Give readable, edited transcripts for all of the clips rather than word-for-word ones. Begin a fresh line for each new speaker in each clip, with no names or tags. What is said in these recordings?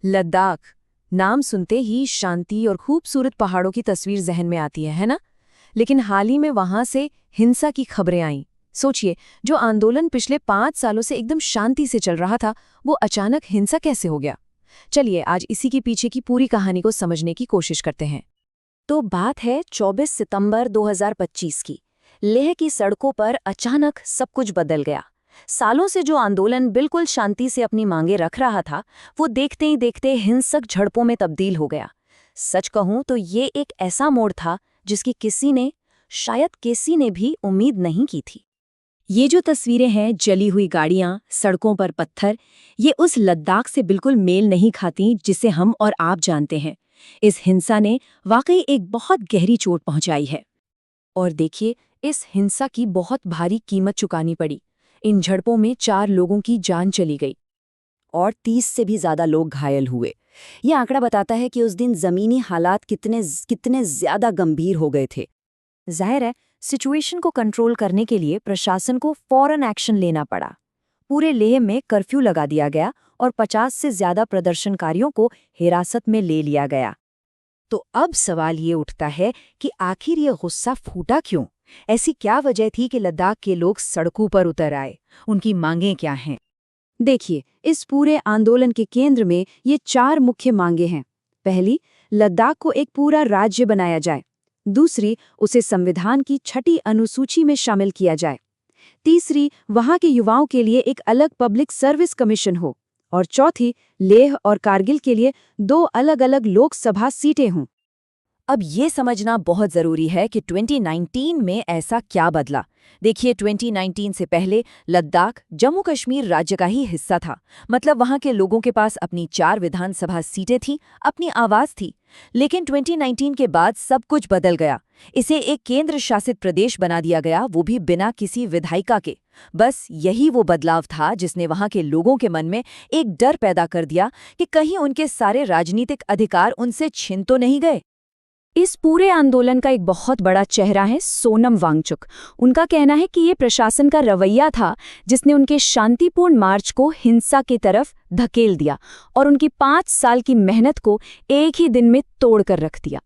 लद्दाख, नाम सुनते ही शांति और खूबसूरत पहाड़ों की तस्वीर जहन में आती है ना? लेकिन हाल ही में वहां से हिंसा की खबरें आईं। सोचिए, जो आंदोलन पिछले 5 सालों से एकदम शांति से चल रहा था, वो अचानक हिंसा कैसे हो गया? चलिए आज इसी के पीछे की पूरी कहानी को समझने की कोशिश करते हैं।
तो बात है 24 सितंबर 2025 की। लेह की सड़कों पर अचानक सब कुछ बदल गया। सालों से जो आंदोलन बिल्कुल शांति से अपनी मांगे रख रहा था, वो देखते ही देखते हिंसक झड़पों में तब्दील हो गया। सच कहूं तो ये एक ऐसा मोड़ था जिसकी शायद किसी ने भी उम्मीद नहीं की थी। ये जो तस्वीरें हैं, जली हुई गाड़ियां, सड़कों पर पत्थर, ये उस लद्दाख से बिल्कुल मेल नहीं खाती जिसे हम और आप जानते हैं। इस हिंसा ने वाकई एक बहुत गहरी चोट पहुंचाई है।
और देखिए, इस हिंसा की बहुत भारी कीमत चुकानी पड़ी। इन झड़पों में 4 लोगों की जान चली गई
और 30 से भी ज्यादा लोग घायल हुए। ये आंकड़ा बताता है कि उस दिन जमीनी हालात कितने ज्यादा गंभीर हो गए थे। जाहिर है, सिचुएशन को कंट्रोल करने के लिए प्रशासन को फौरन एक्शन लेना पड़ा। पूरे लेह में कर्फ्यू लगा दिया गया और 50 से ज्यादा प्रदर्शनकारियों को हिरासत में ले लिया गया। तो अब सवाल ये उठता है कि आखिर ये गुस्सा फूटा क्यों? ऐसी क्या वजह थी कि लद्दाख के लोग सड़कों पर उतर आए? उनकी मांगें क्या हैं? देखिए, इस पूरे आंदोलन के केंद्र में ये 4 मुख्य मांगें हैं। पहली, लद्दाख को एक पूरा राज्य बनाया जाए। दूसरी, उसे संविधान की 6ठी अनुसूची में शामिल किया जाए। तीसरी, वहां के युवाओं के लिए एक अलग पब्लिक सर्विस कमीशन हो। और चौथी, लेह और कारगिल के लिए 2 अलग-अलग लोकसभा सीटें हों। अब ये समझना बहुत जरूरी है कि 2019 में ऐसा क्या बदला। देखिए, 2019 से पहले लद्दाख जम्मू कश्मीर राज्य का ही हिस्सा था। मतलब वहां के लोगों के पास अपनी 4 विधानसभा सीटें थीं, अपनी आवाज थी। लेकिन 2019 के बाद सब कुछ बदल गया। इसे एक केंद्र शासित प्रदेश बना दिया गया, वो भी बिना किसी विधायिका के। बस यही वो बदलाव था जिसने वहां के लोगों के मन में एक डर पैदा कर दिया कि कहीं उनके सारे राजनीतिक अधिकार उनसे छिन तो नहीं गए। इस पूरे आंदोलन का एक बहुत बड़ा चेहरा है सोनम वांगचुक। उनका कहना है कि ये प्रशासन का रवैया था जिसने उनके शांतिपूर्ण मार्च को हिंसा की तरफ धकेल दिया और उनकी 5 साल की मेहनत को एक ही दिन में तोड़कर रख दिया।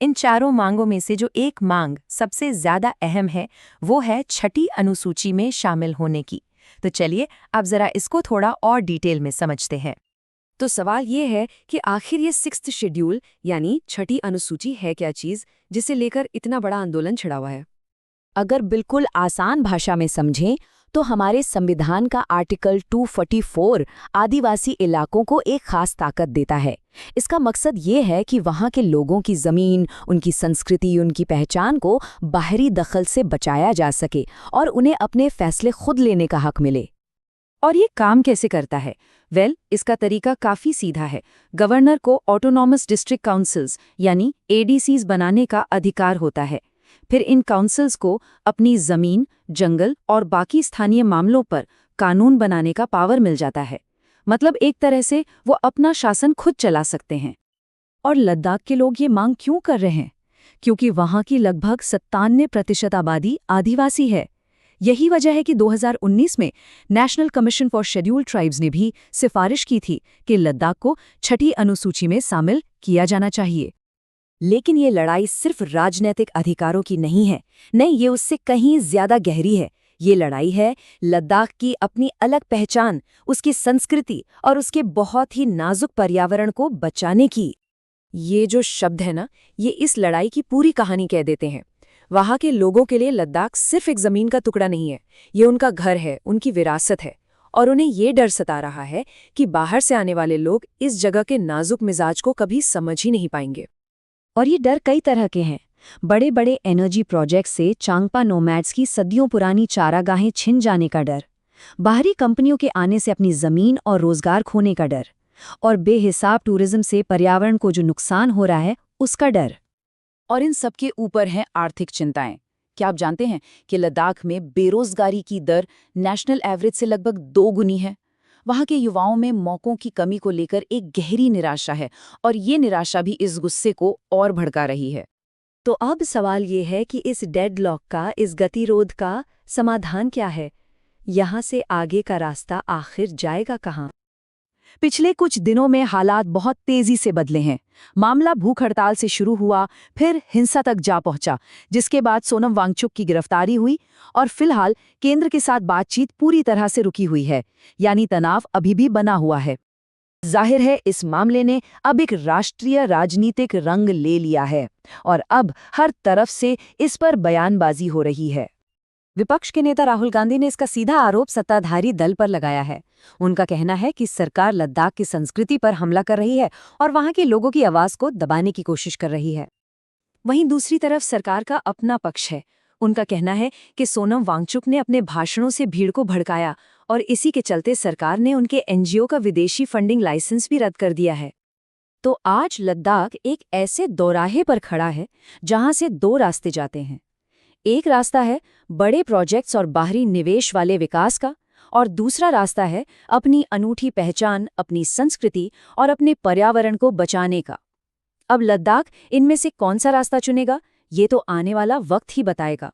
इन चारों मांगों में से जो एक मांग सबसे ज्यादा अहम है, वो है 6ठी अनुसूची में शामिल होने की। तो चलिए अब जरा इसको थोड़ा और डिटेल में समझते हैं।
तो सवाल ये है कि आखिर ये 6th शेड्यूल यानी 6ठी अनुसूची है क्या चीज़ जिसे लेकर इतना बड़ा आंदोलन छिड़ा हुआ है?
अगर बिल्कुल आसान भाषा में समझें तो हमारे संविधान का आर्टिकल 244 आदिवासी इलाकों को एक खास ताकत देता है। इसका मकसद ये है कि वहाँ के लोगों की ज़मीन, उनकी संस्कृति, उनकी पहचान को बाहरी दखल से बचाया जा सके और उन्हें अपने फैसले खुद लेने का हक मिले। और ये काम कैसे करता है? इसका तरीका काफ़ी सीधा है। गवर्नर को ऑटोनॉमस डिस्ट्रिक्ट काउंसिल्स यानी ADCs बनाने का अधिकार होता है। फिर इन काउंसिल्स को अपनी ज़मीन, जंगल और बाकी स्थानीय मामलों पर कानून बनाने का पावर मिल जाता है। मतलब एक तरह से वो अपना शासन खुद चला सकते हैं। और लद्दाख के लोग ये मांग क्यों कर रहे हैं? क्योंकि वहाँ की लगभग 97% आबादी आदिवासी है। यही वजह है कि 2019 में national commission for scheduled tribes ने भी सिफारिश की थी कि लद्दाख को 6ठी अनुसूची में शामिल किया जाना चाहिए। लेकिन ये लड़ाई सिर्फ राजनीतिक अधिकारों की नहीं है। नहीं, ये उससे कहीं ज्यादा गहरी है। ये लड़ाई है लद्दाख की अपनी अलग पहचान, उसकी संस्कृति और उसके बहुत ही नाजुक पर्यावरण को बचाने की।
ये जो शब्द है ना, ये इस लड़ाई की पूरी कहानी कह देते हैं। वहाँ के लोगों के लिए लद्दाख सिर्फ एक ज़मीन का टुकड़ा नहीं है, ये उनका घर है, उनकी विरासत है। और उन्हें ये डर सता रहा है कि बाहर से आने वाले लोग इस जगह के नाजुक मिजाज को कभी समझ ही नहीं पाएंगे।
और ये डर कई तरह के हैं। बड़े बड़े एनर्जी प्रोजेक्ट से चांगपा नोमैड्स की सदियों पुरानी चारागाहें छिन जाने का डर, बाहरी कंपनियों के आने से अपनी ज़मीन और रोजगार खोने का डर, और बेहिसाब टूरिज्म से पर्यावरण को जो नुकसान हो रहा है उसका डर। और इन सबके ऊपर हैं आर्थिक चिंताएं। क्या आप जानते हैं कि लद्दाख में बेरोजगारी की दर नेशनल एवरेज से लगभग 2 गुनी है? वहाँ के युवाओं में मौकों की कमी को लेकर एक गहरी निराशा है और ये निराशा भी इस गुस्से को और भड़का रही है। तो अब सवाल ये है कि इस डेडलॉक का, इस गतिरोध का समाधान क्या है? यहाँ से आगे का रास्ता आखिर जाएगा कहाँ? पिछले कुछ दिनों में हालात बहुत तेजी से बदले हैं। मामला भूख हड़ताल से शुरू हुआ, फिर हिंसा तक जा पहुंचा, जिसके बाद सोनम वांगचुक की गिरफ्तारी हुई और फिलहाल केंद्र के साथ बातचीत पूरी तरह से रुकी हुई है, यानी तनाव अभी भी बना हुआ है। जाहिर है इस मामले ने अब एक राष्ट्रीय राजनीतिक रंग ले लिया है और अब हर तरफ से इस पर बयानबाजी हो रही है। विपक्ष के नेता राहुल गांधी ने इसका सीधा आरोप सत्ताधारी दल पर लगाया है। उनका कहना है कि सरकार लद्दाख की संस्कृति पर हमला कर रही है और वहां के लोगों की आवाज को दबाने की कोशिश कर रही है। वहीं दूसरी तरफ सरकार का अपना पक्ष है। उनका कहना है कि सोनम वांगचुक ने अपने भाषणों से भीड़ को भड़काया और इसी के चलते सरकार ने उनके एनजीओ का विदेशी फंडिंग लाइसेंस भी रद्द कर दिया है। तो आज लद्दाख एक ऐसे दोराहे पर खड़ा है जहां से दो रास्ते जाते हैं। एक रास्ता है बड़े प्रोजेक्ट्स और बाहरी निवेश वाले विकास का, और दूसरा रास्ता है अपनी अनूठी पहचान, अपनी संस्कृति और अपने पर्यावरण को बचाने का। अब लद्दाख इनमें से कौन सा रास्ता चुनेगा, ये तो आने वाला वक्त ही बताएगा।